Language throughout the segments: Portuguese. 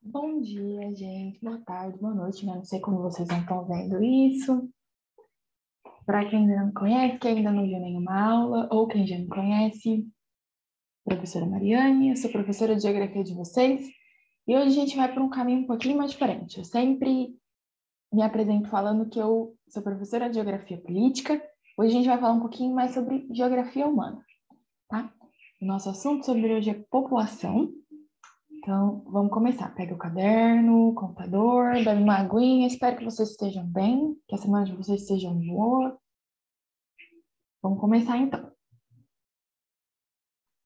Bom dia, gente. Boa tarde, boa noite, né? Não sei como vocês não estão vendo isso. Para quem ainda não me conhece, quem ainda não viu nenhuma aula, ou quem já me conhece, professora Mariane, eu sou professora de Geografia de vocês, e hoje a gente vai para um caminho um pouquinho mais diferente. Eu sempre me apresento falando que eu sou professora de Geografia Política. Hoje a gente vai falar um pouquinho mais sobre Geografia Humana, tá? O nosso assunto sobre hoje é população. Então, vamos começar. Pega o caderno, o computador, bebe uma aguinha. Espero que vocês estejam bem, que a semana de vocês seja boa. Vamos começar então.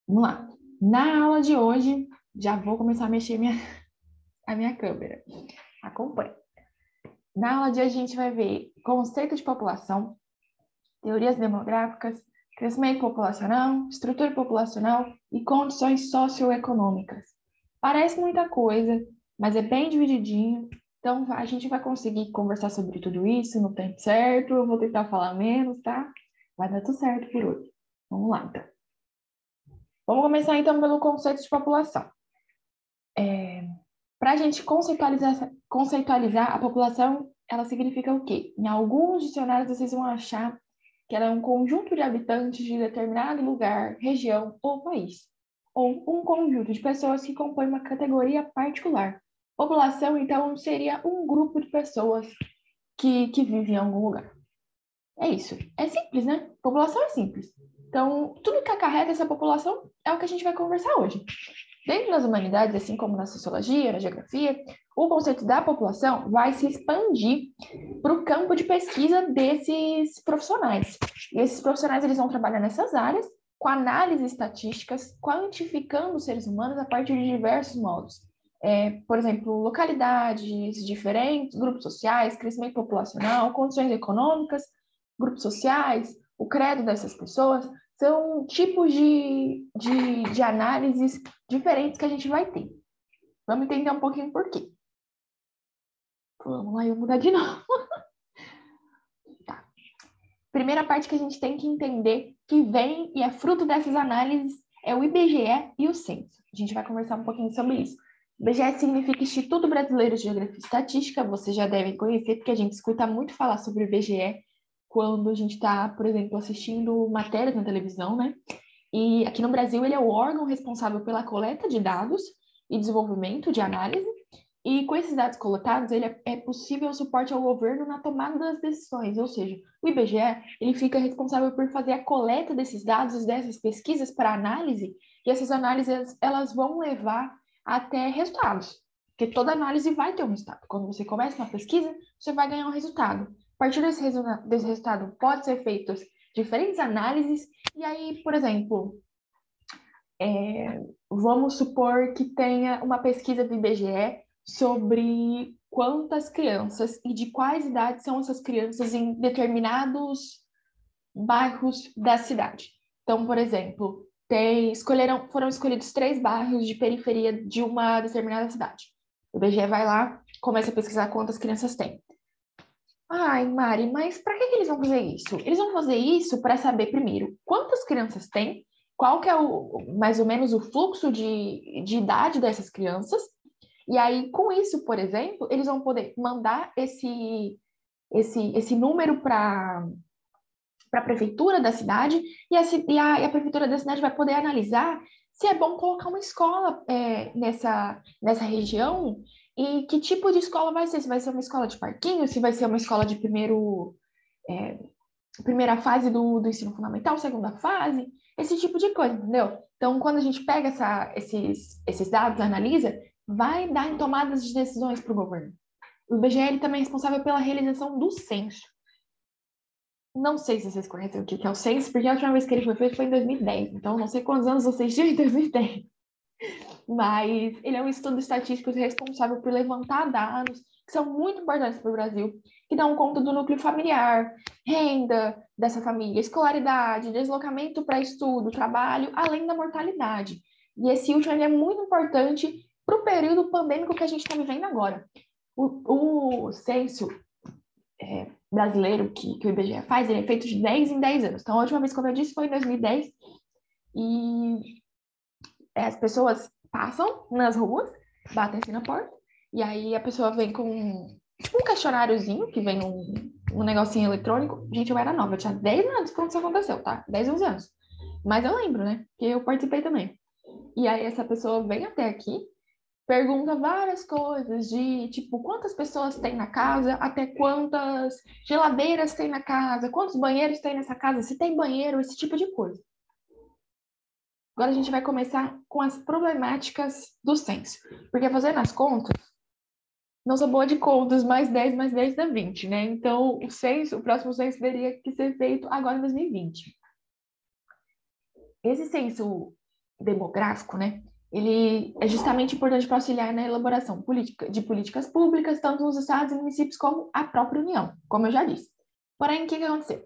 Vamos lá. Na aula de hoje, já vou começar a mexer a minha câmera. Acompanhe. Na aula de hoje, a gente vai ver conceito de população, teorias demográficas, crescimento populacional, estrutura populacional e condições socioeconômicas. Parece muita coisa, mas é bem divididinho. Então, a gente vai conseguir conversar sobre tudo isso no tempo certo. Eu vou tentar falar menos, tá? Vai dar tudo certo por hoje. Vamos lá, então. Vamos começar, então, pelo conceito de população. Para a gente conceitualizar a população, ela significa o quê? Em alguns dicionários, vocês vão achar que ela é um conjunto de habitantes de determinado lugar, região ou país, ou um conjunto de pessoas que compõem uma categoria particular. População, então, seria um grupo de pessoas que vivem em algum lugar. É isso. É simples, né? População é simples. Então, tudo que acarreta essa população é o que a gente vai conversar hoje. Dentro das humanidades, assim como na sociologia, na geografia, o conceito da população vai se expandir para o campo de pesquisa desses profissionais. E esses profissionais eles vão trabalhar nessas áreas com análises estatísticas, quantificando os seres humanos a partir de diversos modos. Por exemplo, localidades diferentes, grupos sociais, crescimento populacional, condições econômicas, grupos sociais, o credo dessas pessoas, são tipos de análises diferentes que a gente vai ter. Vamos entender um pouquinho por quê. Vamos lá, eu vou mudar de novo. Tá. Primeira parte que a gente tem que entender que vem e é fruto dessas análises é o IBGE e o censo. A gente vai conversar um pouquinho sobre isso. IBGE significa Instituto Brasileiro de Geografia e Estatística, vocês já devem conhecer, porque a gente escuta muito falar sobre o IBGE quando a gente está, por exemplo, assistindo matérias na televisão, né? E aqui no Brasil ele é o órgão responsável pela coleta de dados e desenvolvimento de análise. E com esses dados coletados, ele é possível o suporte ao governo na tomada das decisões, ou seja, o IBGE ele fica responsável por fazer a coleta desses dados, dessas pesquisas para análise, e essas análises elas vão levar até resultados, porque toda análise vai ter um resultado. Quando você começa uma pesquisa, você vai ganhar um resultado. A partir desse resultado, pode ser feitas diferentes análises, e aí, por exemplo, vamos supor que tenha uma pesquisa do IBGE sobre quantas crianças e de quais idades são essas crianças em determinados bairros da cidade. Então, por exemplo, foram escolhidos 3 bairros de periferia de uma determinada cidade. O IBGE vai lá, começa a pesquisar quantas crianças tem. Ai, Mari, mas para que eles vão fazer isso? Eles vão fazer isso para saber, primeiro, quantas crianças tem, qual que é mais ou menos o fluxo de idade dessas crianças, e aí, com isso, por exemplo, eles vão poder mandar esse número para a prefeitura da cidade, e a prefeitura da cidade vai poder analisar se é bom colocar uma escola nessa região e que tipo de escola vai ser, se vai ser uma escola de parquinho, se vai ser uma escola de primeira fase do ensino fundamental, segunda fase, esse tipo de coisa, entendeu? Então, quando a gente pega esses dados, analisa, vai dar em tomadas de decisões para o governo. O IBGE também é responsável pela realização do censo. Não sei se vocês conhecem o que é o censo, porque a última vez que ele foi feito foi em 2010, então não sei quantos anos vocês tinham em 2010. Mas ele é um estudo estatístico responsável por levantar dados que são muito importantes para o Brasil, que dão conta do núcleo familiar, renda dessa família, escolaridade, deslocamento para estudo, trabalho, além da mortalidade. E esse último é muito importante para o período pandêmico que a gente está vivendo agora. O censo brasileiro que o IBGE faz, ele é feito de 10 em 10 anos. Então, a última vez, como eu disse, foi em 2010, e as pessoas passam nas ruas, batem-se na porta E aí a pessoa vem com tipo um questionáriozinho que vem num negocinho eletrônico. Gente, eu era nova, eu tinha 10 anos quando isso aconteceu, tá? 10, 11 anos. Mas eu lembro, né? Que eu participei também. E aí essa pessoa vem até aqui, pergunta várias coisas de, tipo, quantas pessoas tem na casa, até quantas geladeiras tem na casa, quantos banheiros tem nessa casa, se tem banheiro, esse tipo de coisa. Agora a gente vai começar com as problemáticas do censo. Porque fazendo as contas, não sou boa de contas, mais 10 dá 20, né? Então, o próximo censo teria que ser feito agora em 2020. Esse censo demográfico, né? Ele é justamente importante para auxiliar na elaboração de políticas públicas, tanto nos estados e municípios como a própria União, como eu já disse. Porém, o que aconteceu? O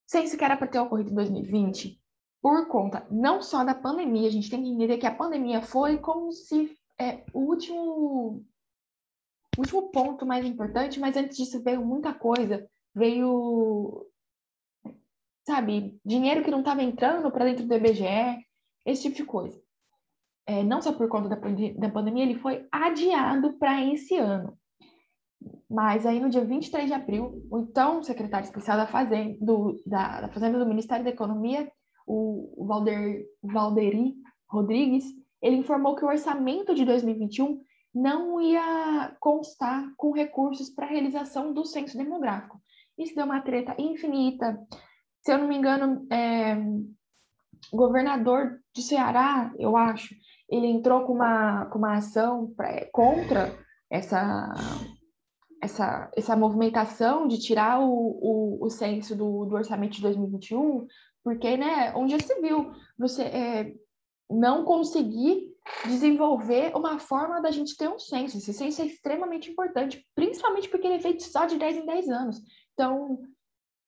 censo que era para ter ocorrido em 2020, por conta não só da pandemia, a gente tem que entender que a pandemia foi como se o último ponto mais importante, mas antes disso veio muita coisa. Veio, sabe, dinheiro que não estava entrando para dentro do IBGE, esse tipo de coisa. Não só por conta da pandemia, ele foi adiado para esse ano. Mas aí no dia 23 de abril, o então secretário especial da Fazenda do Ministério da Economia, o Valderi Rodrigues, ele informou que o orçamento de 2021 não ia constar com recursos para a realização do censo demográfico. Isso deu uma treta infinita. Se eu não me engano, o governador do Ceará, eu acho, ele entrou com uma ação contra essa, essa movimentação de tirar o censo do orçamento de 2021, porque, né, onde já se viu você não conseguir desenvolver uma forma da gente ter um censo. Esse censo é extremamente importante, principalmente porque ele é feito só de 10 em 10 anos. Então,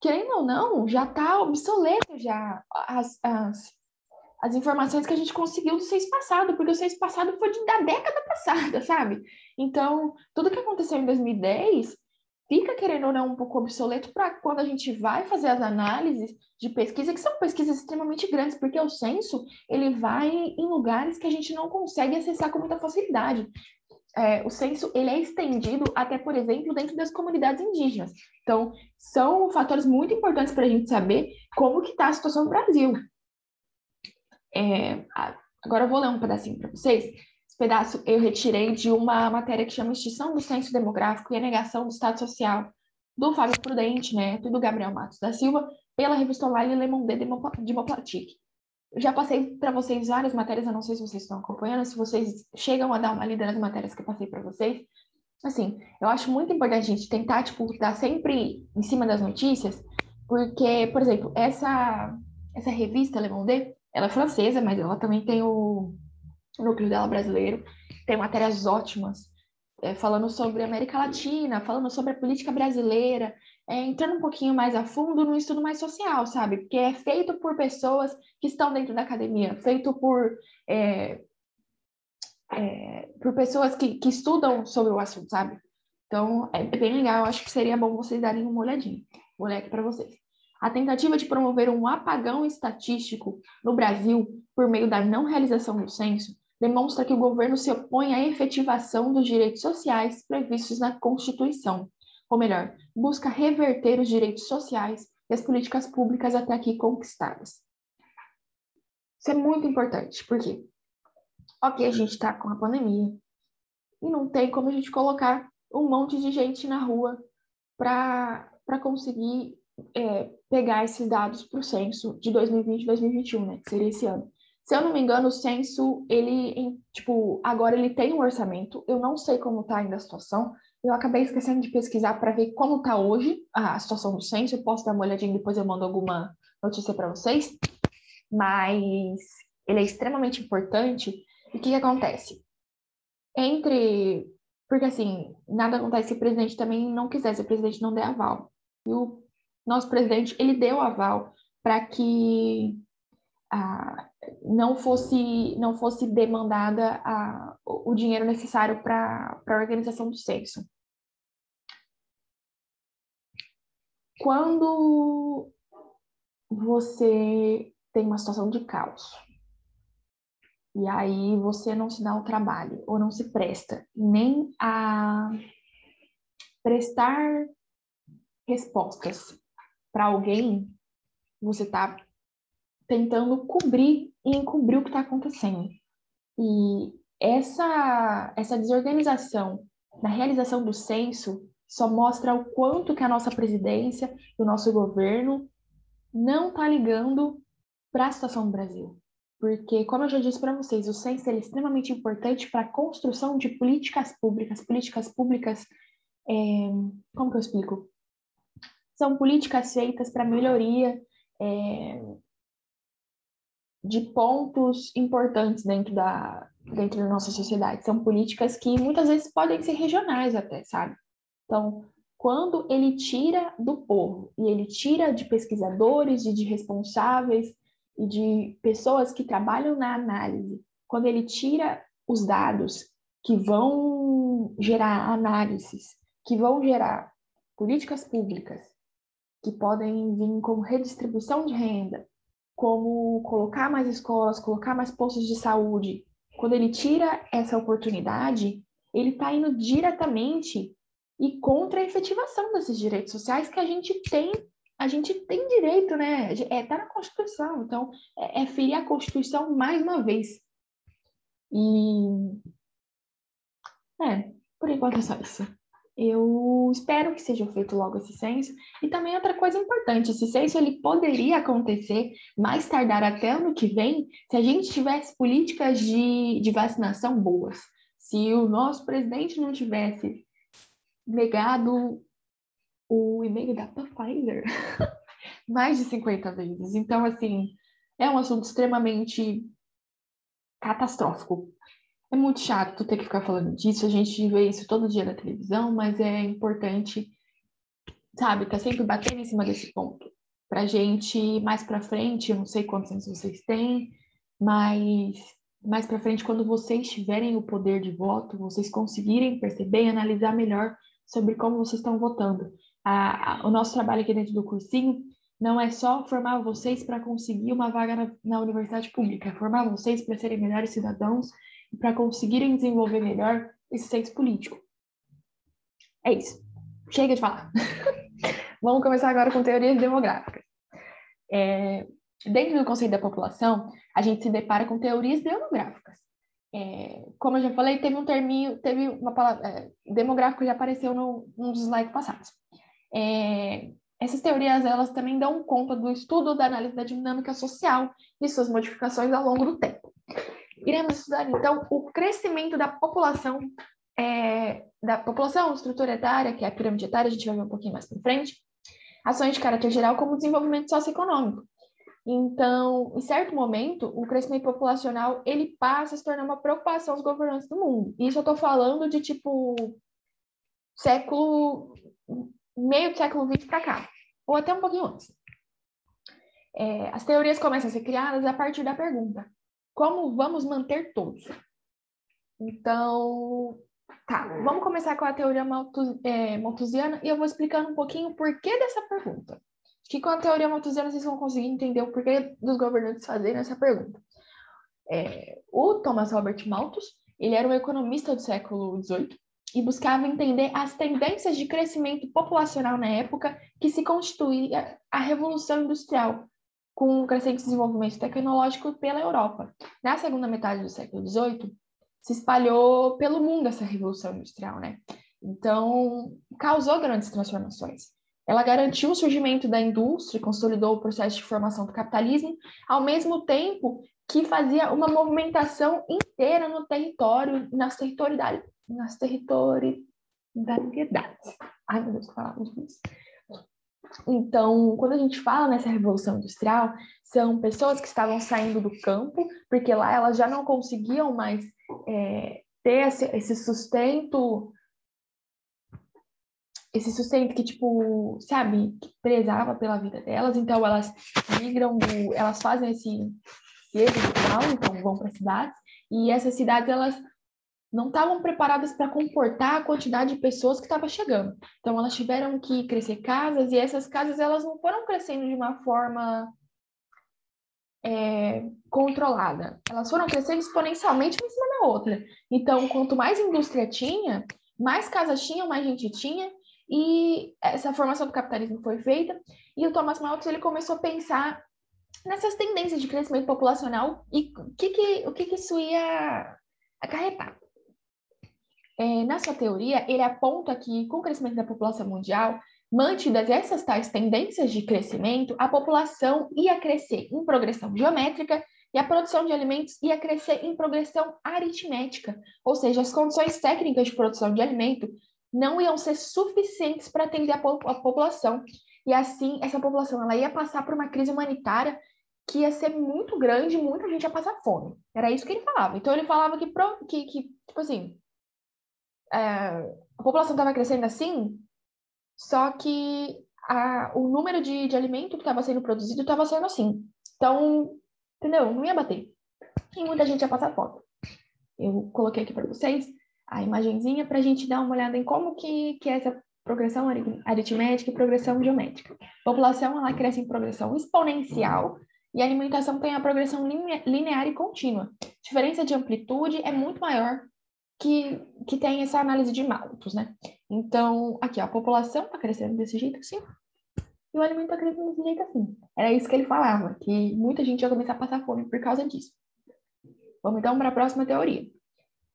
querendo ou não, já está obsoleto já as informações que a gente conseguiu do censo passado, porque o censo passado foi da década passada, sabe? Então, tudo que aconteceu em 2010 fica, querendo ou não, um pouco obsoleto para quando a gente vai fazer as análises de pesquisa, que são pesquisas extremamente grandes, porque o censo, ele vai em lugares que a gente não consegue acessar com muita facilidade. O censo, ele é estendido até, por exemplo, dentro das comunidades indígenas. Então, são fatores muito importantes para a gente saber como que está a situação do Brasil. Agora eu vou ler um pedacinho para vocês. Esse pedaço eu retirei de uma matéria que chama Extinção do Censo Demográfico e a Negação do Estado Social, do Fábio Prudente, né, e do Gabriel Matos da Silva, pela revista online Le Monde Diplomatique. Eu já passei para vocês várias matérias, eu não sei se vocês estão acompanhando, se vocês chegam a dar uma lida nas matérias que eu passei para vocês. Assim, eu acho muito importante a gente tentar, tipo, estar sempre em cima das notícias, porque, por exemplo, essa revista Le Monde, ela é francesa, mas ela também tem o núcleo dela brasileiro, tem matérias ótimas, falando sobre a América Latina, falando sobre a política brasileira, entrando um pouquinho mais a fundo no estudo mais social, sabe? Porque é feito por pessoas que estão dentro da academia, feito por pessoas que estudam sobre o assunto, sabe? Então, é bem legal, acho que seria bom vocês darem uma olhadinha. Vou ler aqui para vocês. A tentativa de promover um apagão estatístico no Brasil por meio da não realização do censo demonstra que o governo se opõe à efetivação dos direitos sociais previstos na Constituição, ou melhor, busca reverter os direitos sociais e as políticas públicas até aqui conquistadas. Isso é muito importante, porque, ok, a gente está com a pandemia e não tem como a gente colocar um monte de gente na rua para conseguir pegar esses dados para o censo de 2020 e 2021, né? Que seria esse ano. Se eu não me engano, o censo, agora ele tem um orçamento. Eu não sei como está ainda a situação. Eu acabei esquecendo de pesquisar para ver como está hoje a situação do censo. Eu posso dar uma olhadinha, depois eu mando alguma notícia para vocês. Mas ele é extremamente importante. E o que acontece? Porque assim, nada acontece se o presidente também não quiser, se o presidente não der aval. E o nosso presidente, ele deu aval para que não fosse demandada o dinheiro necessário para a organização do censo. Quando você tem uma situação de caos, E aí você não se dá o trabalho, ou não se presta nem a prestar respostas para alguém, você está tentando cobrir e encobrir o que está acontecendo. E essa desorganização na realização do censo só mostra o quanto que a nossa presidência, o nosso governo, não está ligando para a situação do Brasil. Porque, como eu já disse para vocês, o censo é extremamente importante para a construção de políticas públicas. Políticas públicas, como que eu explico? São políticas feitas para melhoria de pontos importantes dentro da nossa sociedade. São políticas que muitas vezes podem ser regionais até, sabe? Então, quando ele tira do povo e ele tira de pesquisadores, de responsáveis e de pessoas que trabalham na análise, quando ele tira os dados que vão gerar análises, que vão gerar políticas públicas, que podem vir como redistribuição de renda, como colocar mais escolas, colocar mais postos de saúde. Quando ele tira essa oportunidade, ele está indo diretamente e contra a efetivação desses direitos sociais que a gente tem direito, né? Tá na Constituição, então é ferir a Constituição mais uma vez. E por enquanto é só isso. Eu espero que seja feito logo esse censo. E também outra coisa importante, esse censo ele poderia acontecer mais tardar até ano que vem, se a gente tivesse políticas de vacinação boas. Se o nosso presidente não tivesse negado o e-mail da Pfizer mais de 50 vezes. Então, assim, é um assunto extremamente catastrófico. É muito chato tu ter que ficar falando disso, a gente vê isso todo dia na televisão, mas é importante, sabe, tá sempre batendo em cima desse ponto. Pra gente, mais pra frente, eu não sei quantos anos vocês têm, mas mais pra frente, quando vocês tiverem o poder de voto, vocês conseguirem perceber e analisar melhor sobre como vocês estão votando. O nosso trabalho aqui dentro do cursinho não é só formar vocês para conseguir uma vaga na universidade pública, é formar vocês para serem melhores cidadãos e para conseguirem desenvolver melhor esse senso político. É isso. Chega de falar. Vamos começar agora com teorias demográficas. Dentro do conceito da população, a gente se depara com teorias demográficas. Como eu já falei, teve uma palavra, demográfico já apareceu num dos slides passados. Essas teorias, elas também dão conta do estudo da análise da dinâmica social e suas modificações ao longo do tempo. Iremos estudar, então, o crescimento da população estrutura etária, que é a pirâmide etária, a gente vai ver um pouquinho mais para frente, ações de caráter geral, como o desenvolvimento socioeconômico. Então, em certo momento, o crescimento populacional, ele passa a se tornar uma preocupação dos governantes do mundo. Isso eu estou falando de, tipo, meio do século XX para cá, ou até um pouquinho antes. As teorias começam a ser criadas a partir da pergunta: como vamos manter todos? Então, vamos começar com a teoria malthusiana e eu vou explicando um pouquinho o porquê dessa pergunta. Acho que com a teoria malthusiana vocês vão conseguir entender o porquê dos governantes fazerem essa pergunta. O Thomas Robert Malthus, ele era um economista do século XVIII e buscava entender as tendências de crescimento populacional na época que se constituía a Revolução Industrial, com o crescente desenvolvimento tecnológico pela Europa. Na segunda metade do século XVIII, se espalhou pelo mundo essa Revolução Industrial, né? Então, causou grandes transformações. Ela garantiu o surgimento da indústria e consolidou o processo de formação do capitalismo, ao mesmo tempo que fazia uma movimentação inteira no território, nas territorialidades. Ai, meu Deus, que palavra difícil. Então, quando a gente fala nessa Revolução Industrial, são pessoas que estavam saindo do campo, porque lá elas já não conseguiam mais ter esse sustento que, tipo, sabe, que prezava pela vida delas. Então, elas migram, elas fazem esse êxodo rural, então vão para cidades, e essas cidades, elas não estavam preparadas para comportar a quantidade de pessoas que estava chegando. Então, elas tiveram que crescer casas, e essas casas, elas não foram crescendo de uma forma controlada. Elas foram crescendo exponencialmente uma em cima da outra. Então, quanto mais indústria tinha, mais casas tinham, mais gente tinha, e essa formação do capitalismo foi feita, e o Thomas Malthus ele começou a pensar nessas tendências de crescimento populacional e o que isso ia acarretar. Na sua teoria, ele aponta que, com o crescimento da população mundial, mantidas essas tais tendências de crescimento, a população ia crescer em progressão geométrica e a produção de alimentos ia crescer em progressão aritmética, ou seja, as condições técnicas de produção de alimento não iam ser suficientes para atender a população. E assim, essa população ela ia passar por uma crise humanitária que ia ser muito grande, muita gente ia passar fome. Era isso que ele falava. Então, ele falava que tipo assim, a população estava crescendo assim, só que o número de alimento que estava sendo produzido estava sendo assim. Então, entendeu? Não ia bater. E muita gente ia passar fome. Eu coloquei aqui para vocês a imagenzinha para a gente dar uma olhada em como que é essa progressão aritmética e progressão geométrica. A população ela cresce em progressão exponencial e a alimentação tem a progressão linear e contínua. A diferença de amplitude é muito maior que tem essa análise de Malthus, né? Então, aqui, ó, a população está crescendo desse jeito assim, e o alimento está crescendo desse jeito assim. Era isso que ele falava, que muita gente ia começar a passar fome por causa disso. Vamos então para a próxima teoria.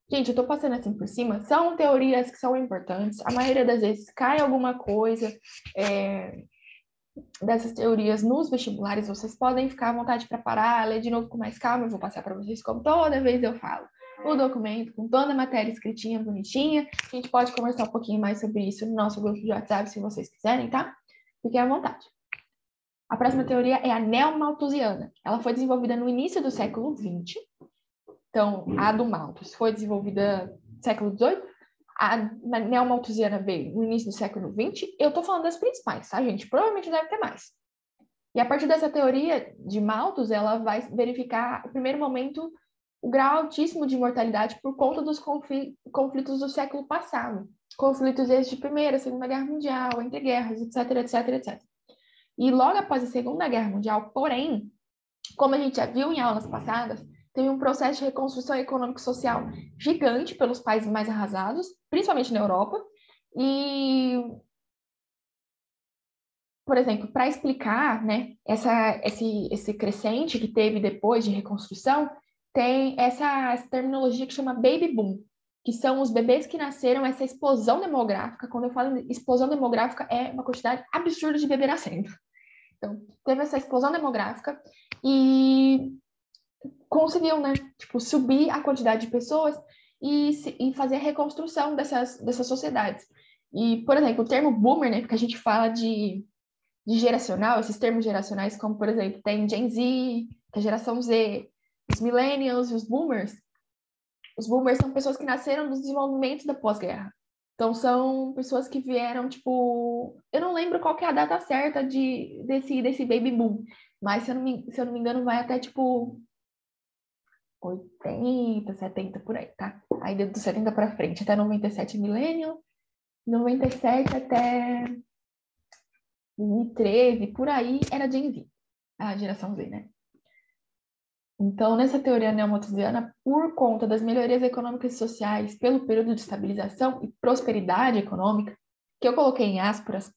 Gente, eu estou passando assim por cima, são teorias que são importantes, a maioria das vezes cai alguma coisa dessas teorias nos vestibulares, vocês podem ficar à vontade para parar, ler de novo com mais calma, eu vou passar para vocês como toda vez eu falo. O documento com toda a matéria escritinha, bonitinha. A gente pode conversar um pouquinho mais sobre isso no nosso grupo de WhatsApp, se vocês quiserem, tá? Fiquem à vontade. A próxima teoria é a neomalthusiana. Ela foi desenvolvida no início do século XX. Então, a do Malthus foi desenvolvida no século XVIII. A neomalthusiana veio no início do século XX. Eu tô falando das principais, tá, gente? Provavelmente deve ter mais. E a partir dessa teoria de Malthus, ela vai verificar, no primeiro momento, o grau altíssimo de mortalidade por conta dos conflitos do século passado. Conflitos esses de Primeira, Segunda Guerra Mundial, entre guerras, etc, etc, etc. E logo após a Segunda Guerra Mundial, porém, como a gente já viu em aulas passadas, teve um processo de reconstrução econômico-social gigante pelos países mais arrasados, principalmente na Europa. E, por exemplo, para explicar, né, esse crescente que teve depois de reconstrução, tem essa terminologia que chama baby boom, que são os bebês que nasceram, essa explosão demográfica. Quando eu falo de explosão demográfica, é uma quantidade absurda de bebê nascendo. Então, teve essa explosão demográfica e conseguiu, né, tipo, subir a quantidade de pessoas e fazer a reconstrução dessas sociedades. E, por exemplo, o termo boomer, né, porque a gente fala de geracional, esses termos geracionais, como, por exemplo, tem Gen Z, que é a geração Z, os millennials e os boomers. Os boomers são pessoas que nasceram nos desenvolvimentos da pós-guerra. Então, são pessoas que vieram, tipo... Eu não lembro qual que é a data certa desse baby boom, mas, se eu não me engano, vai até, tipo, 80, 70, por aí, tá? Aí, do 70 para frente, até 97, millennial. 97 até 2013, por aí, era Gen Z, a geração Z, né? Então, nessa teoria neomalthusiana, por conta das melhorias econômicas e sociais, pelo período de estabilização e prosperidade econômica, que eu coloquei em aspas,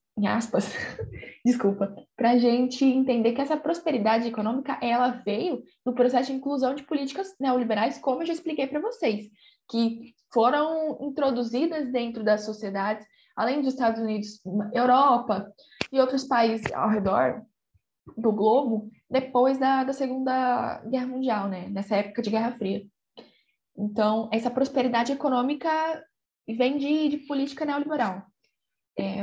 desculpa, para a gente entender que essa prosperidade econômica, ela veio do processo de inclusão de políticas neoliberais, como eu já expliquei para vocês, que foram introduzidas dentro das sociedades, além dos Estados Unidos, Europa e outros países ao redor do globo, depois da Segunda Guerra Mundial, né? Nessa época de Guerra Fria. Então, essa prosperidade econômica vem de política neoliberal.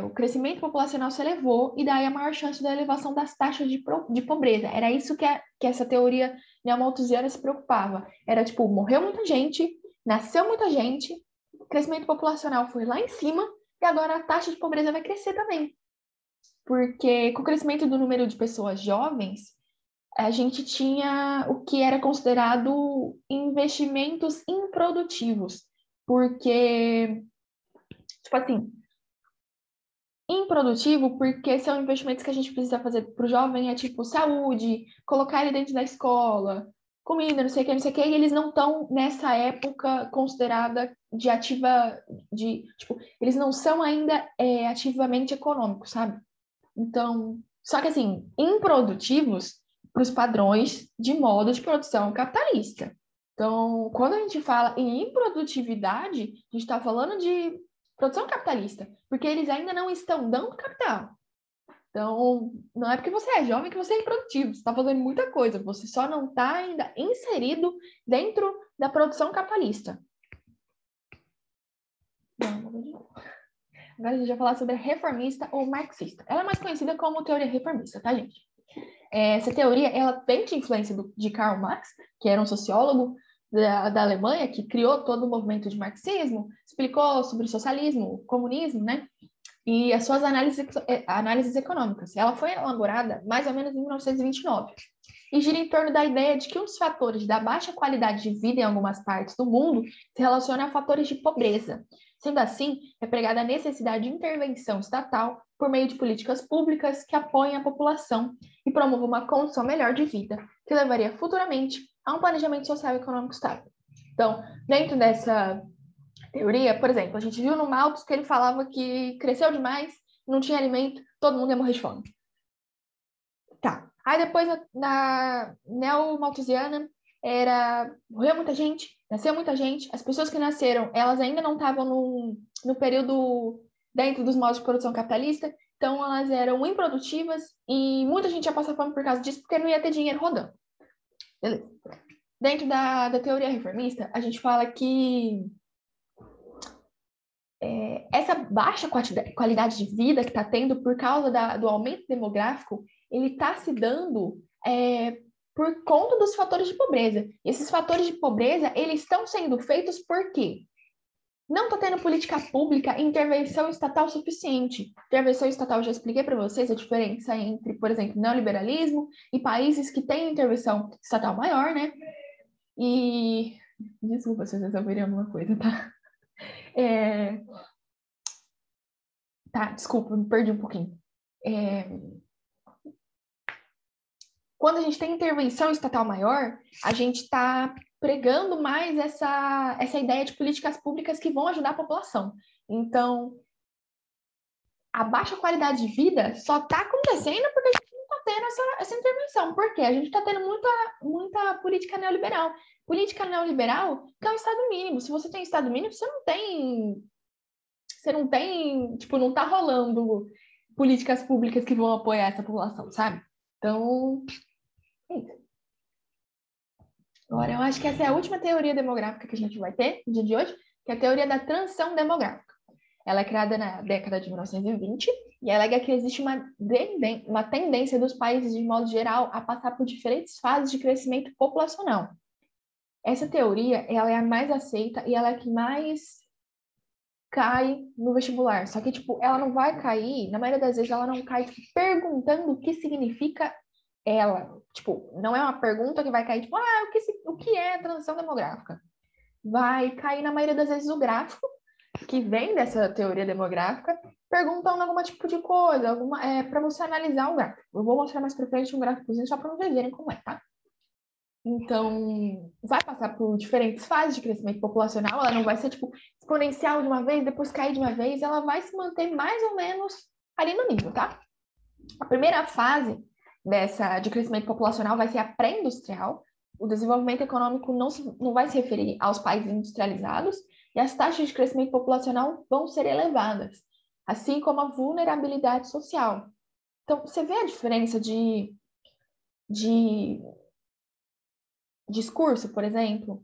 O crescimento populacional se elevou e daí a maior chance da elevação das taxas de pobreza. Era isso que essa teoria neomalthusiana se preocupava. Era tipo, morreu muita gente, nasceu muita gente, o crescimento populacional foi lá em cima e agora a taxa de pobreza vai crescer também. Porque com o crescimento do número de pessoas jovens, a gente tinha o que era considerado investimentos improdutivos. Porque, tipo assim, improdutivo porque são investimentos que a gente precisa fazer para o jovem, é tipo saúde, colocar ele dentro da escola, comida, não sei o que, e eles não estão nessa época considerada de ativa, tipo, eles não são ainda ativamente econômicos, sabe? Então, só que assim, improdutivos para os padrões de modo de produção capitalista. Então, quando a gente fala em improdutividade, a gente está falando de produção capitalista, porque eles ainda não estão dando capital. Então, não é porque você é jovem que você é improdutivo, você está fazendo muita coisa, você só não está ainda inserido dentro da produção capitalista. Agora a gente vai falar sobre a reformista ou marxista. Ela é mais conhecida como teoria reformista, tá, gente? Essa teoria, ela tem influência de Karl Marx, que era um sociólogo da Alemanha, que criou todo o movimento de marxismo, explicou sobre o socialismo, o comunismo, né? E as suas análises econômicas. Ela foi elaborada mais ou menos em 1929 e gira em torno da ideia de que os fatores da baixa qualidade de vida em algumas partes do mundo se relacionam a fatores de pobreza. Sendo assim, é pregada a necessidade de intervenção estatal por meio de políticas públicas que apoiem a população e promovam uma condição melhor de vida, que levaria futuramente a um planejamento social e econômico estável. Então, dentro dessa teoria, por exemplo, a gente viu no Malthus que ele falava que cresceu demais, não tinha alimento, todo mundo ia morrer de fome. Tá. Aí depois, na neo-malthusiana, morreu muita gente, nasceu muita gente, as pessoas que nasceram, elas ainda não estavam no período dentro dos modos de produção capitalista, então elas eram improdutivas e muita gente ia passar fome por causa disso, porque não ia ter dinheiro rodando. Beleza. Dentro da teoria reformista, a gente fala que essa baixa qualidade de vida que está tendo por causa do aumento demográfico, ele está se dando por conta dos fatores de pobreza. E esses fatores de pobreza, eles estão sendo feitos por quê? Não está tendo política pública e intervenção estatal suficiente. Intervenção estatal, já expliquei para vocês a diferença entre, por exemplo, neoliberalismo e países que têm intervenção estatal maior, né? E... Desculpa se vocês ouvirem alguma coisa, tá? Tá, desculpa, me perdi um pouquinho. Quando a gente tem intervenção estatal maior, a gente está pregando mais essa ideia de políticas públicas que vão ajudar a população. Então, a baixa qualidade de vida só está acontecendo porque a gente não está tendo essa intervenção. Por quê? A gente está tendo muita política neoliberal. Política neoliberal que é o Estado mínimo. Se você tem Estado mínimo, você não tem, tipo, não está rolando políticas públicas que vão apoiar essa população, sabe? Então, agora, eu acho que essa é a última teoria demográfica que a gente vai ter no dia de hoje, que é a teoria da transição demográfica. Ela é criada na década de 1920 e alega que existe uma tendência dos países, de modo geral, a passar por diferentes fases de crescimento populacional. Essa teoria, ela é a mais aceita e ela é a que mais cai no vestibular. Só que, tipo, ela não vai cair, na maioria das vezes, ela não cai tipo, perguntando o que significa ela. Tipo, não é uma pergunta que vai cair, tipo, o que é a transição demográfica? Vai cair, na maioria das vezes, o gráfico, que vem dessa teoria demográfica, perguntando algum tipo de coisa, para você analisar o gráfico. Eu vou mostrar mais pra frente um gráficozinho só para vocês verem como é, tá? Então, vai passar por diferentes fases de crescimento populacional, ela não vai ser, tipo, exponencial de uma vez, depois cair de uma vez, ela vai se manter mais ou menos ali no nível, tá? A primeira fase de crescimento populacional vai ser a pré-industrial. O desenvolvimento econômico não vai se referir aos países industrializados e as taxas de crescimento populacional vão ser elevadas, assim como a vulnerabilidade social. Então, você vê a diferença de discurso, por exemplo?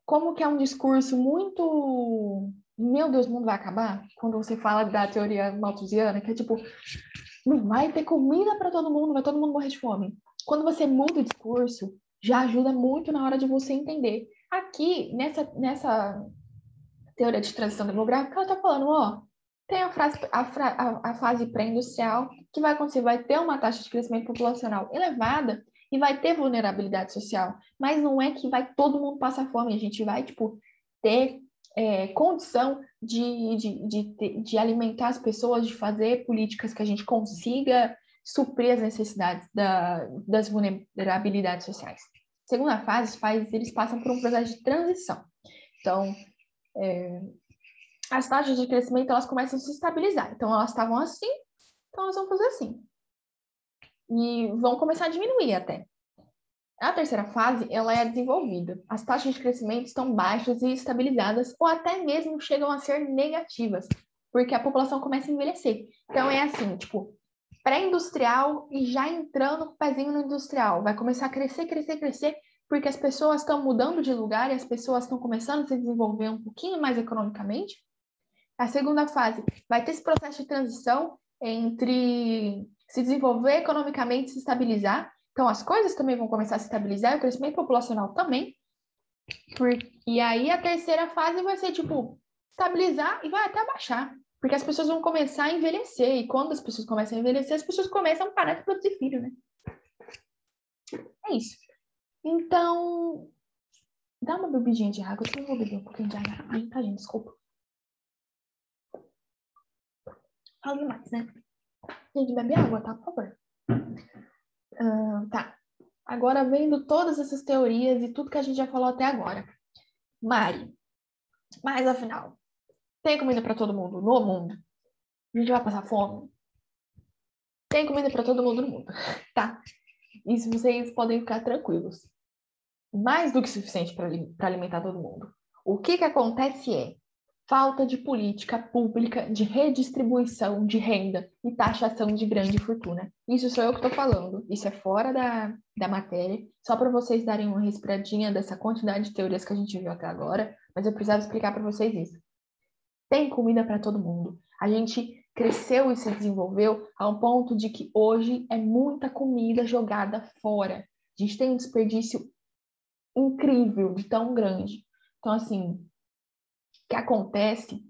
Como que é um discurso muito... Meu Deus, o mundo vai acabar? Quando você fala da teoria malthusiana, que é tipo, não vai ter comida para todo mundo, vai todo mundo morrer de fome. Quando você muda o discurso, já ajuda muito na hora de você entender. Aqui, nessa teoria de transição demográfica, ela está falando, ó, tem a fase pré-industrial, que vai acontecer, vai ter uma taxa de crescimento populacional elevada e vai ter vulnerabilidade social. Mas não é que vai todo mundo passar fome, a gente vai, tipo, ter condição de alimentar as pessoas, de fazer políticas que a gente consiga suprir as necessidades das vulnerabilidades sociais. Segunda fase, os países eles passam por um processo de transição. Então, as taxas de crescimento elas começam a se estabilizar. Então, elas estavam assim, então elas vão fazer assim. E vão começar a diminuir até. A terceira fase, ela é desenvolvida. As taxas de crescimento estão baixas e estabilizadas, ou até mesmo chegam a ser negativas, porque a população começa a envelhecer. Então, é assim, tipo, pré-industrial e já entrando com o pezinho no industrial. Vai começar a crescer, crescer, crescer, porque as pessoas estão mudando de lugar e as pessoas estão começando a se desenvolver um pouquinho mais economicamente. A segunda fase vai ter esse processo de transição entre se desenvolver economicamente e se estabilizar. Então, as coisas também vão começar a se estabilizar, o crescimento populacional também. E aí, a terceira fase vai ser, tipo, estabilizar e vai até baixar. Porque as pessoas vão começar a envelhecer. E quando as pessoas começam a envelhecer, as pessoas começam a parar de produzir filho, né? É isso. Então, dá uma bebidinha de água. Eu também vou beber um pouquinho de água. Ai, tá, gente, desculpa. Fala demais, né? Gente, bebe água, tá? Por favor. Tá. Agora, vendo todas essas teorias e tudo que a gente já falou até agora. Mari, mas afinal, tem comida para todo mundo no mundo? A gente vai passar fome? Tem comida para todo mundo no mundo, tá? Isso vocês podem ficar tranquilos. Mais do que suficiente para alimentar todo mundo. O que acontece é falta de política pública de redistribuição de renda e taxação de grande fortuna. Isso sou eu que estou falando. Isso é fora da matéria. Só para vocês darem uma respiradinha dessa quantidade de teorias que a gente viu até agora. Mas eu precisava explicar para vocês isso. Tem comida para todo mundo. A gente cresceu e se desenvolveu a um ponto de que hoje é muita comida jogada fora. A gente tem um desperdício incrível, de tão grande. Então, assim, o que acontece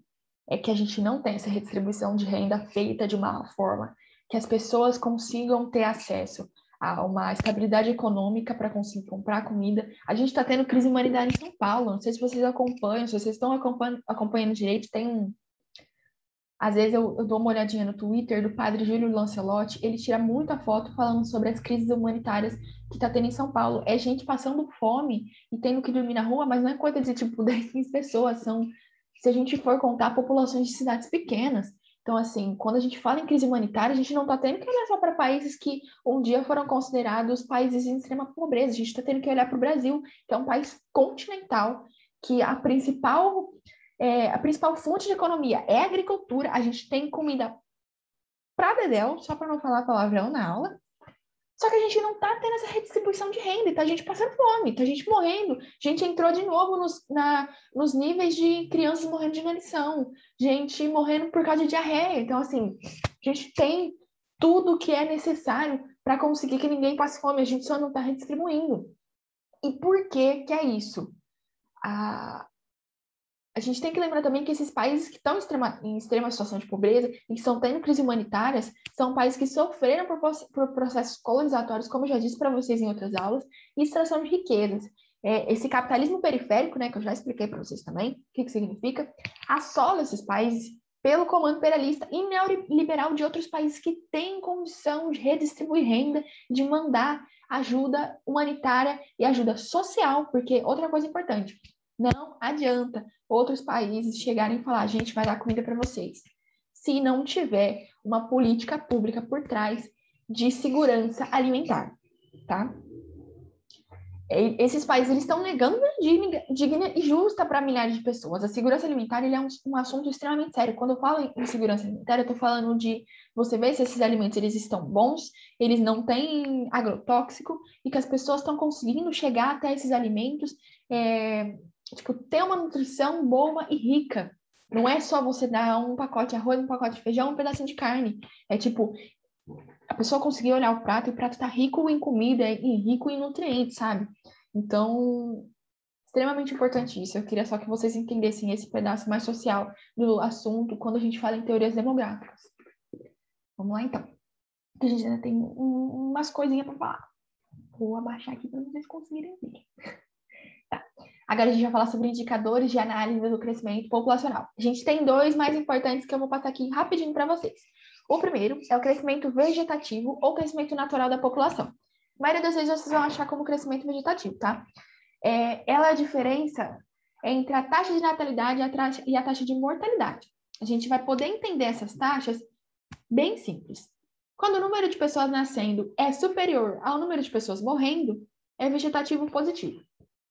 é que a gente não tem essa redistribuição de renda feita de uma forma que as pessoas consigam ter acesso a uma estabilidade econômica para conseguir comprar comida. A gente está tendo crise humanitária em São Paulo, não sei se vocês acompanham, se vocês estão acompanhando direito, tem às vezes eu dou uma olhadinha no Twitter do padre Júlio Lancelotti, ele tira muita foto falando sobre as crises humanitárias que está tendo em São Paulo. É gente passando fome e tendo que dormir na rua, mas não é coisa de tipo 10, 15 pessoas, são, se a gente for contar, populações de cidades pequenas. Então, assim, quando a gente fala em crise humanitária, a gente não está tendo que olhar só para países que um dia foram considerados países em extrema pobreza, a gente está tendo que olhar para o Brasil, que é um país continental, que a principal fonte de economia é a agricultura. A gente tem comida pra dedéu, só para não falar palavrão na aula. Só que a gente não tá tendo essa redistribuição de renda, tá gente passando fome, tá gente morrendo. Gente entrou de novo nos níveis de crianças morrendo de inanição, gente morrendo por causa de diarreia. Então, assim, a gente tem tudo que é necessário para conseguir que ninguém passe fome, a gente só não tá redistribuindo. E por que que é isso? A gente tem que lembrar também que esses países que estão em extrema situação de pobreza e que estão tendo crises humanitárias são países que sofreram por processos colonizatórios, como eu já disse para vocês em outras aulas, e extração de riquezas. Esse capitalismo periférico, né, que eu já expliquei para vocês também, o que significa, assola esses países pelo comando imperialista e neoliberal de outros países que têm condição de redistribuir renda, de mandar ajuda humanitária e ajuda social, porque outra coisa importante, não adianta outros países chegarem e falar, a gente vai dar comida para vocês, se não tiver uma política pública por trás de segurança alimentar, tá? Esses países eles estão negando digna e justa para milhares de pessoas. A segurança alimentar ele é um assunto extremamente sério. Quando eu falo em segurança alimentar, eu estou falando de você ver se esses alimentos eles estão bons, eles não têm agrotóxico e que as pessoas estão conseguindo chegar até esses alimentos, tipo, ter uma nutrição boa e rica. Não é só você dar um pacote de arroz, um pacote de feijão, um pedacinho de carne. É tipo, a pessoa conseguir olhar o prato e o prato está rico em comida e rico em nutrientes, sabe? Então, extremamente importante isso. Eu queria só que vocês entendessem esse pedaço mais social do assunto quando a gente fala em teorias demográficas. Vamos lá, então. A gente ainda tem umas coisinhas para falar. Vou abaixar aqui para vocês conseguirem ver. Tá. Agora a gente vai falar sobre indicadores de análise do crescimento populacional. A gente tem dois mais importantes que eu vou passar aqui rapidinho para vocês. O primeiro é o crescimento vegetativo ou crescimento natural da população. A maioria das vezes vocês vão achar como crescimento vegetativo, tá? Ela é a diferença entre a taxa de natalidade e a taxa de mortalidade. A gente vai poder entender essas taxas bem simples. Quando o número de pessoas nascendo é superior ao número de pessoas morrendo, é vegetativo positivo.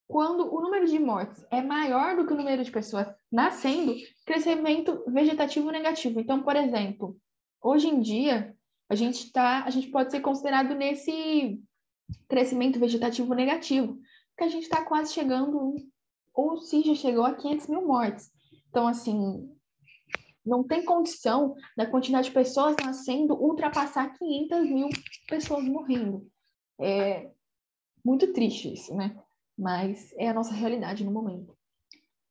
Quando o número de mortes é maior do que o número de pessoas nascendo, crescimento vegetativo negativo. Então, por exemplo, hoje em dia, a gente pode ser considerado nesse crescimento vegetativo negativo, porque a gente está quase chegando, ou se já chegou a 500 mil mortes. Então, assim, não tem condição da quantidade de pessoas nascendo ultrapassar 500 mil pessoas morrendo. É muito triste isso, né? Mas é a nossa realidade no momento.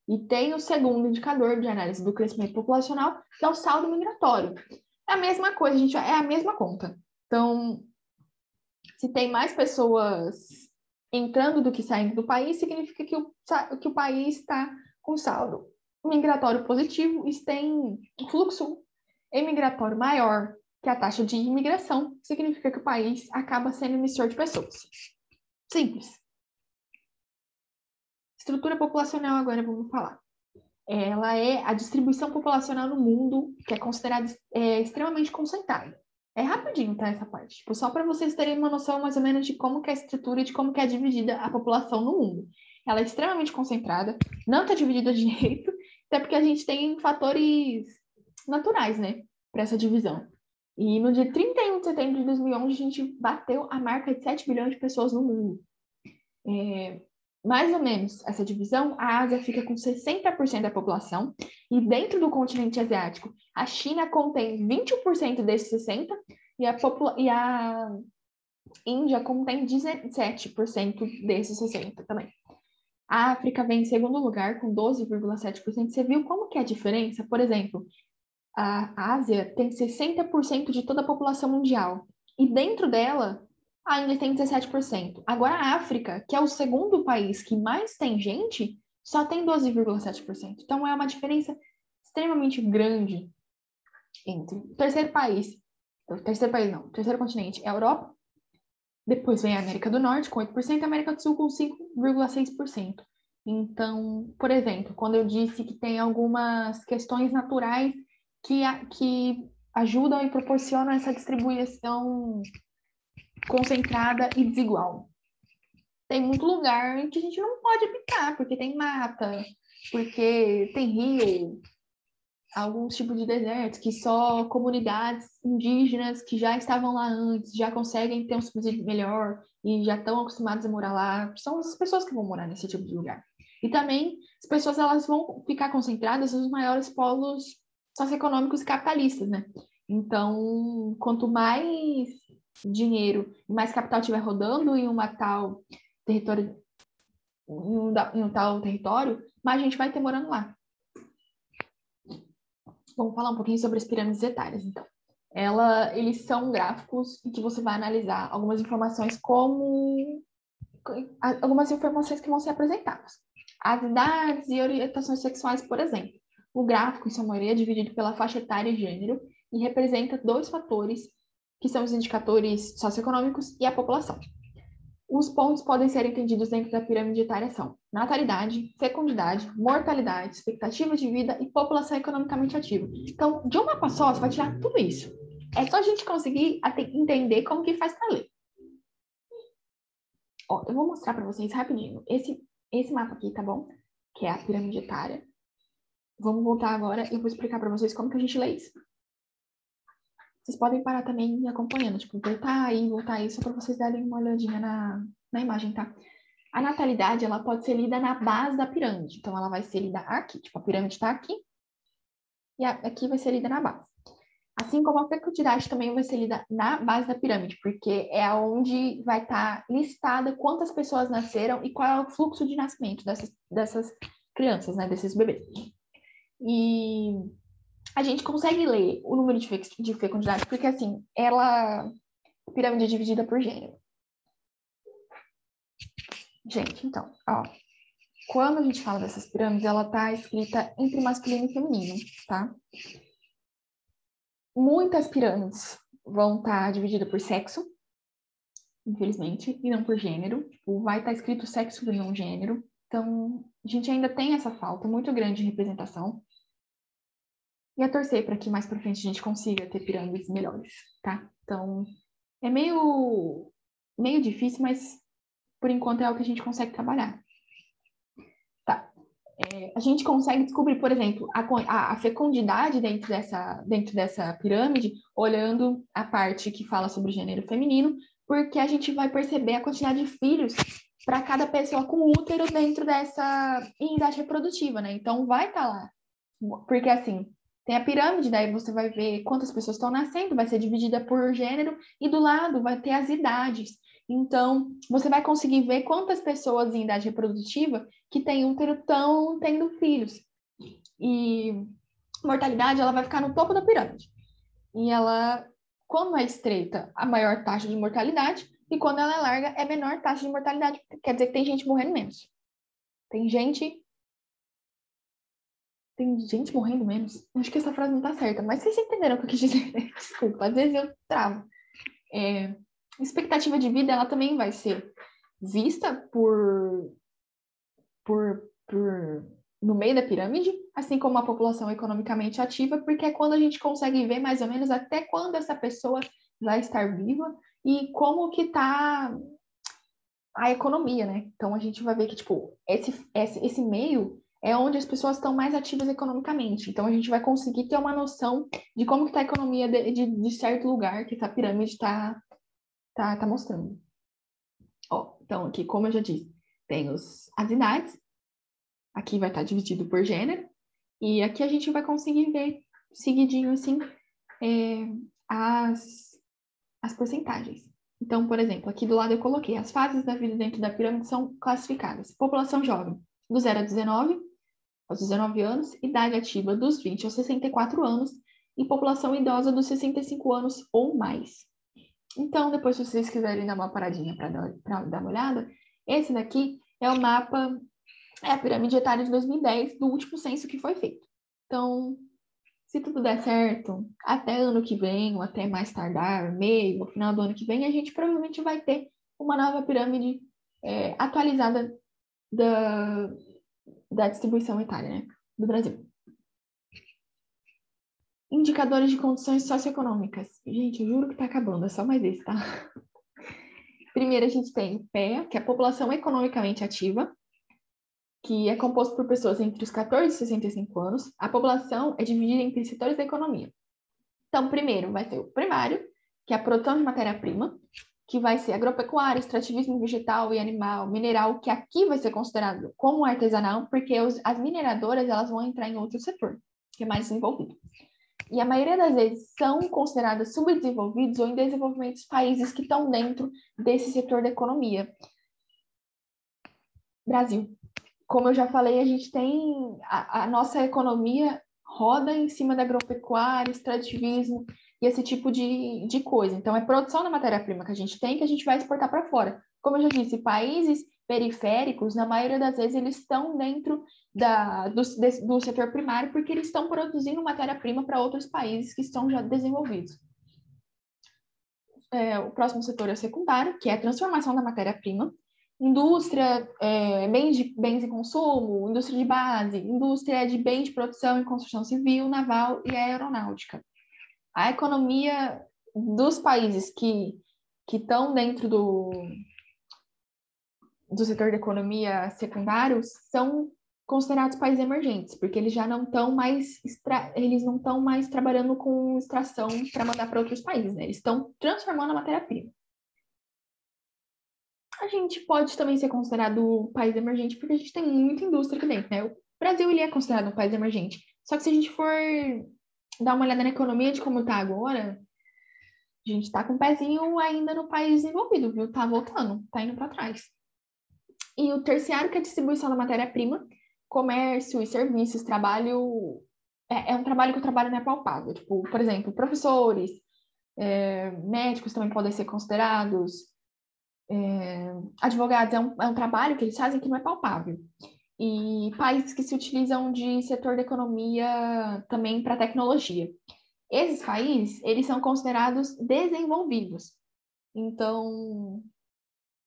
E tem o segundo indicador de análise do crescimento populacional, que é o saldo migratório. É a mesma coisa, gente, é a mesma conta. Então, se tem mais pessoas entrando do que saindo do país, significa que o país está com saldo migratório positivo e tem um fluxo emigratório maior que a taxa de imigração, significa que o país acaba sendo emissor de pessoas. Simples. Estrutura populacional, agora vamos falar. Ela é a distribuição populacional no mundo, que é considerada extremamente concentrada. É rapidinho, tá, essa parte. Tipo, só para vocês terem uma noção mais ou menos de como que é a estrutura e de como que é dividida a população no mundo. Ela é extremamente concentrada, não está dividida direito, até porque a gente tem fatores naturais, né, para essa divisão. E no dia 31 de setembro de 2011, a gente bateu a marca de 7 bilhões de pessoas no mundo. Mais ou menos essa divisão, a Ásia fica com 60% da população, e dentro do continente asiático, a China contém 21% desses 60%, e a Índia contém 17% desses 60% também. A África vem em segundo lugar, com 12,7%. Você viu como que é a diferença? Por exemplo, a Ásia tem 60% de toda a população mundial, e dentro dela, a Índia tem 17%. Agora, a África, que é o segundo país que mais tem gente, só tem 12,7%. Então, é uma diferença extremamente grande entre o terceiro continente é a Europa, depois vem a América do Norte com 8%, e a América do Sul com 5,6%. Então, por exemplo, quando eu disse que tem algumas questões naturais que ajudam e proporcionam essa distribuição concentrada e desigual. Tem muito lugar que a gente não pode habitar, porque tem mata, porque tem rio, alguns tipos de desertos que só comunidades indígenas que já estavam lá antes, já conseguem ter um subsídio melhor e já estão acostumadas a morar lá. São as pessoas que vão morar nesse tipo de lugar. E também as pessoas elas vão ficar concentradas nos maiores polos socioeconômicos e capitalistas, né? Então, quanto mais dinheiro e mais capital estiver rodando em uma tal território, em um tal território, mais gente vai ter morando lá. Vamos falar um pouquinho sobre as pirâmides etárias, então. Eles são gráficos em que você vai analisar algumas informações que vão ser apresentadas. As idades e orientações sexuais, por exemplo. O gráfico, em sua maioria, é dividido pela faixa etária e gênero e representa dois fatores, que são os indicadores socioeconômicos e a população. Os pontos podem ser entendidos dentro da pirâmide etária são natalidade, fecundidade, mortalidade, expectativa de vida e população economicamente ativa. Então, de um mapa só, você vai tirar tudo isso. É só a gente conseguir entender como que faz para ler. Ó, eu vou mostrar para vocês rapidinho esse mapa aqui, tá bom? Que é a pirâmide etária. Vamos voltar agora e eu vou explicar para vocês como que a gente lê isso. Vocês podem parar também me acompanhando, tipo, voltar aí, só para vocês darem uma olhadinha na imagem, tá? A natalidade, ela pode ser lida na base da pirâmide. Então, ela vai ser lida aqui. Tipo, a pirâmide está aqui. E aqui vai ser lida na base. Assim como a fecundidade também vai ser lida na base da pirâmide, porque é onde vai estar listada quantas pessoas nasceram e qual é o fluxo de nascimento dessas crianças, né? Desses bebês. E a gente consegue ler o número de fecundidade, porque assim, a pirâmide é dividida por gênero. Gente, então, ó. quando a gente fala dessas pirâmides, ela está escrita entre masculino e feminino, tá? Muitas pirâmides vão estar divididas por sexo, infelizmente, e não por gênero. Tipo, vai estar escrito sexo e não gênero. Então, a gente ainda tem essa falta muito grande de representação. E a torcer para que mais para frente a gente consiga ter pirâmides melhores, tá? Então, é meio difícil, mas por enquanto é algo que a gente consegue trabalhar. Tá. A gente consegue descobrir, por exemplo, a fecundidade dentro dessa pirâmide, olhando a parte que fala sobre o gênero feminino, porque a gente vai perceber a quantidade de filhos para cada pessoa com útero dentro dessa idade reprodutiva, né? Então, vai estar lá. Porque, assim, tem a pirâmide, daí você vai ver quantas pessoas estão nascendo, vai ser dividida por gênero, e do lado vai ter as idades. Então, você vai conseguir ver quantas pessoas em idade reprodutiva que têm útero estão tendo filhos. E mortalidade, ela vai ficar no topo da pirâmide. E ela, quando é estreita, a maior taxa de mortalidade, e quando ela é larga, é menor taxa de mortalidade. Quer dizer que tem gente morrendo menos. Tem gente morrendo menos. Acho que essa frase não tá certa, mas vocês entenderam o que eu quis dizer. Desculpa, às vezes eu travo. Expectativa de vida, ela também vai ser vista no meio da pirâmide, assim como a população economicamente ativa, porque é quando a gente consegue ver mais ou menos até quando essa pessoa vai estar viva e como que tá a economia, né? Então a gente vai ver que, tipo, esse meio é onde as pessoas estão mais ativas economicamente. Então a gente vai conseguir ter uma noção de como que tá a economia de certo lugar que essa pirâmide está mostrando. Ó, então aqui, como eu já disse, tem as idades, aqui vai estar dividido por gênero, e aqui a gente vai conseguir ver seguidinho assim as porcentagens. Então, por exemplo, aqui do lado eu coloquei as fases da vida dentro da pirâmide são classificadas. População jovem, do 0 aos 19 anos, idade ativa dos 20 aos 64 anos e população idosa dos 65 anos ou mais. Então, depois, se vocês quiserem dar uma paradinha para dar uma olhada, esse daqui é o mapa, é a pirâmide etária de 2010, do último censo que foi feito. Então, se tudo der certo, até ano que vem, ou até mais tardar, meio, ou final do ano que vem, a gente provavelmente vai ter uma nova pirâmide atualizada da distribuição etária, né, do Brasil. Indicadores de condições socioeconômicas. Gente, eu juro que tá acabando, é só mais esse, tá? Primeiro, a gente tem o PEA, que é a população economicamente ativa, que é composto por pessoas entre os 14 e 65 anos. A população é dividida entre setores da economia. Então, primeiro vai ser o primário, que é a produção de matéria-prima, que vai ser agropecuária, extrativismo vegetal e animal, mineral, que aqui vai ser considerado como artesanal, porque as mineradoras elas vão entrar em outro setor, que é mais desenvolvido. E a maioria das vezes são consideradas subdesenvolvidos ou em desenvolvimentos países que estão dentro desse setor da economia. Brasil. Como eu já falei, a gente tem a nossa economia roda em cima da agropecuária, extrativismo e esse tipo de coisa. Então, é produção da matéria-prima que a gente tem que a gente vai exportar para fora. Como eu já disse, países periféricos, na maioria das vezes, eles estão dentro do setor primário porque eles estão produzindo matéria-prima para outros países que estão já desenvolvidos. O próximo setor é o secundário, que é a transformação da matéria-prima. Indústria, bens de consumo, indústria de base, indústria de bens de produção e construção civil, naval e aeronáutica. A economia dos países que estão dentro do setor de economia secundário são considerados países emergentes, porque eles já não estão mais trabalhando com extração para mandar para outros países, né? Eles estão transformando a matéria-prima. A gente pode também ser considerado país emergente porque a gente tem muita indústria aqui dentro, né? O Brasil, ele é considerado um país emergente. Só que se a gente for dar uma olhada na economia de como está agora, a gente está com o pezinho ainda no país desenvolvido, viu? Tá voltando, tá indo para trás. E o terciário, que é a distribuição da matéria-prima, comércio e serviços, trabalho... É um trabalho que o trabalho não é palpável. Tipo, por exemplo, professores, médicos também podem ser considerados, advogados, é um trabalho que eles fazem que não é palpável. e países que se utilizam de setor da economia também para tecnologia. Esses países, eles são considerados desenvolvidos. Então,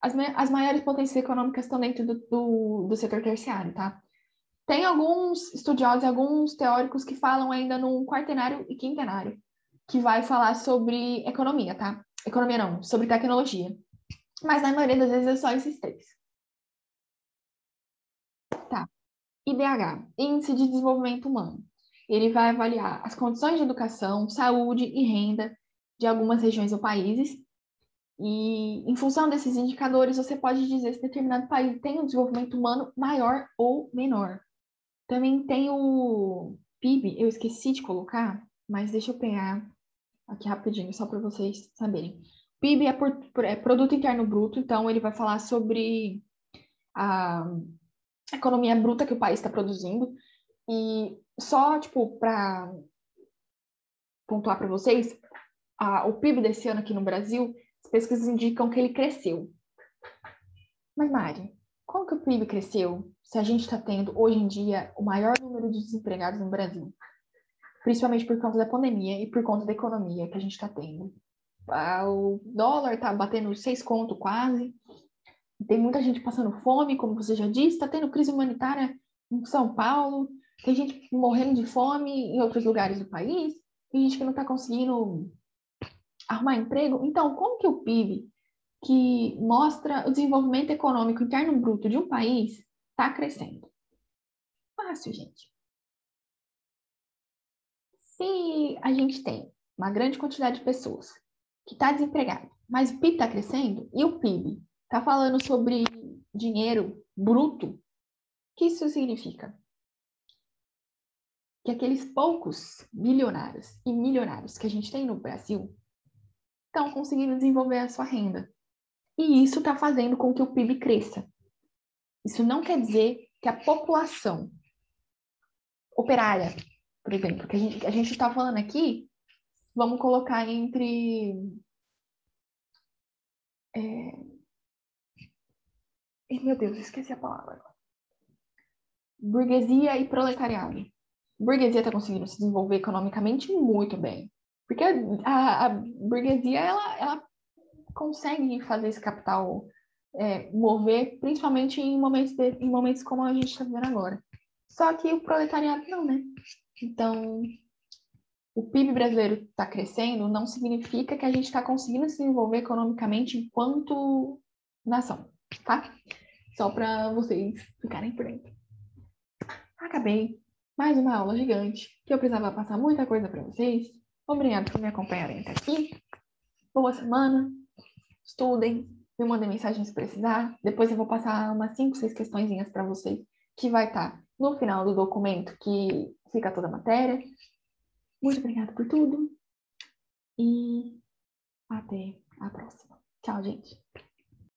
as maiores potências econômicas estão dentro do setor terciário, tá? Tem alguns estudiosos, alguns teóricos que falam ainda num quaternário e quintenário, que vai falar sobre economia, tá? Economia não, sobre tecnologia. Mas na maioria das vezes é só esses três. Tá. IDH, Índice de Desenvolvimento Humano. Ele vai avaliar as condições de educação, saúde e renda de algumas regiões ou países. E, em função desses indicadores, você pode dizer se determinado país tem um desenvolvimento humano maior ou menor. Também tem o PIB, eu esqueci de colocar, mas deixa eu pegar aqui rapidinho, só para vocês saberem. PIB é Produto Interno Bruto, então ele vai falar sobre a economia bruta que o país está produzindo. E só, tipo, para pontuar para vocês, o PIB desse ano aqui no Brasil, as pesquisas indicam que ele cresceu. Mas, Mari, como que o PIB cresceu se a gente está tendo, hoje em dia, o maior número de desempregados no Brasil? Principalmente por conta da pandemia e por conta da economia que a gente está tendo. O dólar está batendo 6 conto quase. Tem muita gente passando fome, como você já disse. Está tendo crise humanitária em São Paulo. Tem gente morrendo de fome em outros lugares do país. Tem gente que não está conseguindo arrumar emprego. Então, como que o PIB, que mostra o desenvolvimento econômico interno bruto de um país, está crescendo? Fácil, gente. Se a gente tem uma grande quantidade de pessoas que está desempregada, mas o PIB está crescendo, e o PIB está falando sobre dinheiro bruto, o que isso significa? Que aqueles poucos bilionários e milionários que a gente tem no Brasil estão conseguindo desenvolver a sua renda. E isso está fazendo com que o PIB cresça. Isso não quer dizer que a população operária, por exemplo, que a gente está falando aqui, vamos colocar entre meu Deus, esqueci a palavra. Burguesia e proletariado. Burguesia está conseguindo se desenvolver economicamente muito bem. Porque a burguesia, ela consegue fazer esse capital mover, principalmente em momentos como a gente está vivendo agora. Só que o proletariado não, né? Então, o PIB brasileiro está crescendo não significa que a gente está conseguindo se desenvolver economicamente enquanto nação, tá? Só para vocês ficarem por dentro. Acabei. Mais uma aula gigante, que eu precisava passar muita coisa para vocês. Obrigada por me acompanharem até aqui. Boa semana. Estudem. Me mandem mensagem se precisar. Depois eu vou passar umas 5, 6 questõezinhas para vocês, que vai estar no final do documento, que fica toda a matéria. Muito obrigada por tudo. E até a próxima. Tchau, gente.